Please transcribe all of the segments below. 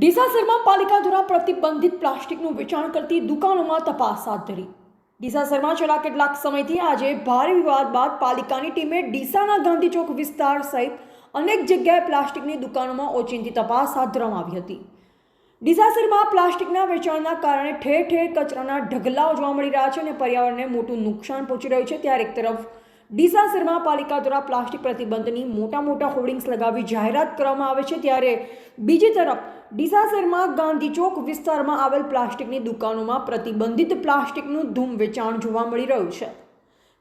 ડીસાસરમાં પાલિકા દ્વારા પ્રતિબંધિત પ્લાસ્ટિકનું વેચાણ કરતી દુકાનોમાં તપાસ હાથ ધરી। ડીસાસરમાં છેલ્લા કેટલાક સમયથી આજે ભારે વિવાદ બાદ પાલિકાની ટીમે ડીસાના ગાંધી ચોક વિસ્તાર સહિત અનેક જગ્યાએ પ્લાસ્ટિકની દુકાનોમાં ઓચિંતી તપાસ હાથ ધરવામાં આવી હતી। ડીસાસરમાં પ્લાસ્ટિકના વેચાણના કારણે ઠેર ઠેર કચરાના ઢગલાઓ જોવા મળી રહ્યા છે અને પર્યાવરણને મોટું નુકસાન પહોંચી રહ્યું છે। ત્યારે એક તરફ ડીસાસરમાં પાલિકા દ્વારા પ્લાસ્ટિક પ્રતિબંધની મોટા હોર્ડિંગ્સ લગાવી જાહેરાત કરવામાં આવે છે, ત્યારે બીજી તરફ ડીસાસરમાં ગાંધી ચોક વિસ્તારમાં આવેલ પ્લાસ્ટિકની દુકાનોમાં પ્રતિબંધિત પ્લાસ્ટિકનું ધૂમ વેચાણ જોવા મળી રહ્યું છે।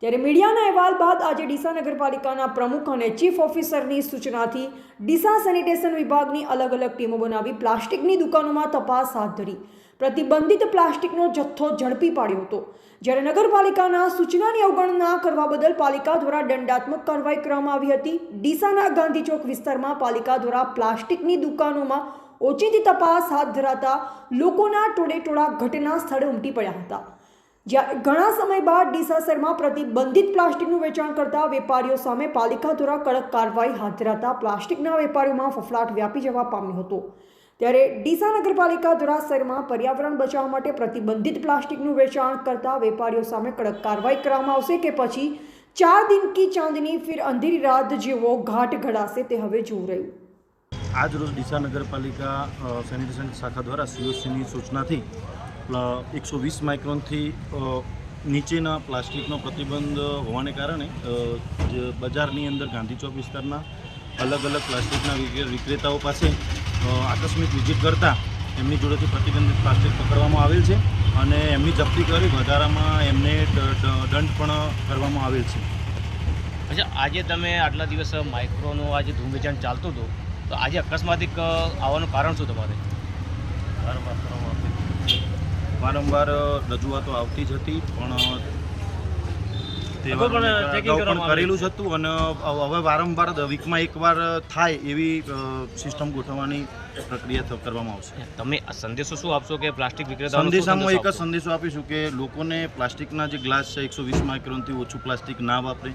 ત્યારે મીડિયાના અહેવાલ બાદ આજે ડીસા નગરપાલિકાના પ્રમુખ અને ચીફ ઓફિસરની સૂચનાથી ડીસા સેનિટેશન વિભાગની અલગ ટીમો બનાવી પ્લાસ્ટિકની દુકાનોમાં તપાસ હાથ ધરી પ્રતિબંધિત પ્લાસ્ટિકનો જથ્થો ઝડપી પાડ્યો હતો। જ્યારે નગરપાલિકાના સૂચનાની અવગણના કરવા બદલ પાલિકા દ્વારા દંડાત્મક કાર્યવાહી કરવામાં આવી હતી। ડીસાના ગાંધી ચોક વિસ્તારમાં પાલિકા દ્વારા પ્લાસ્ટિકની દુકાનોમાં ઓચિંતી તપાસ હાથ ધરાતા લોકોના ટોળેટોળા ઘટના સ્થળે ઉમટી પડ્યા હતા। જ્યારે ઘણા સમય બાદ ડીસાસરમાં પ્રતિબંધિત પ્લાસ્ટિકનું વેચાણ કરતા વેપારીઓ સામે પાલિકા દ્વારા કડક કાર્યવાહી હાથ ધરાતા પ્લાસ્ટિકના વેપારીઓમાં ફફડાટ વ્યાપી જવા પામ્યો હતો। ત્યારે ડીસા નગરપાલિકા દ્વારા શહેરમાં પર્યાવરણ બચાવવા માટે પ્રતિબંધિત પ્લાસ્ટિકનું વેચાણ કરતા વેપારીઓ સામે કડક કાર્યવાહી કરવામાં આવશે કે પછી 4 दिन की चांदनी फिर अंधेरी रात જેવો ઘાટ ઘડાશે તે હવે જોવું રહ્યું। आज रोज ડીસા નગરપાલિકા સેનિટેશન શાખા દ્વારા સીઓસીની સૂચનાથી 120 માઇક્રોનથી નીચેના પ્લાસ્ટિકનો પ્રતિબંધ હોવાને કારણે બજારની અંદર ગાંધી ચોક વિસ્તારના અલગ પ્લાસ્ટિકના વિક્રેતાઓ પાસે આકસ્મિક વિઝિટ કરતા એમની જોડેથી પ્રતિબંધિત પ્લાસ્ટિક પકડવામાં આવેલ છે અને એમની જપ્તી કરી વધારામાં એમને દંડ પણ કરવામાં આવેલ છે। અચ્છા, આજે તમે આટલા દિવસ માઇક્રોનું આજે ધૂમ વેચાણ ચાલતું હતું, તો આજે અકસ્માતિક આવવાનું કારણ શું તમારે? વારંવાર રજૂઆતો આવતી જ હતી પણ કરેલું જ હતું અને હવે વારંવાર વીકમાં એકવાર થાય એવી સિસ્ટમ ગોઠવવાની પ્રક્રિયા કરવામાં આવશે। તમે સંદેશો શું આપશો કે પ્લાસ્ટિક વિક્રેતા? સંદેશામાં એક જ સંદેશો આપીશું કે લોકોને પ્લાસ્ટિકના જે ગ્લાસ છે 120 માઇક્રોનથી ઓછું પ્લાસ્ટિક ના વાપરે,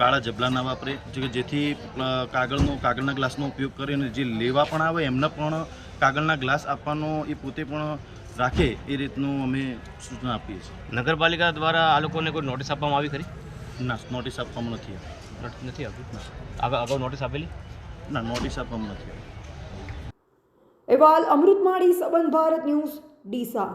કાળા જબલા ના વાપરે, જેથી કાગળના ગ્લાસનો ઉપયોગ કરીને જે લેવા પણ આવે એમને પણ કાગળના ગ્લાસ આપવાનો એ પોતે પણ રાખે એ રીતનું અમે સૂચના આપીએ છીએ। નગરપાલિકા દ્વારા આ લોકોને કોઈ નોટિસ આપવામાં આવી ખરી? ના, નોટિસ આપવામાં નથી આપી। અગાઉ નોટિસ આપેલી? ના, નોટિસ આપવામાં નથી આવી। અહેવાલ અમૃત માળી, સંબંધ ભારત ન્યૂઝ, ડીસા।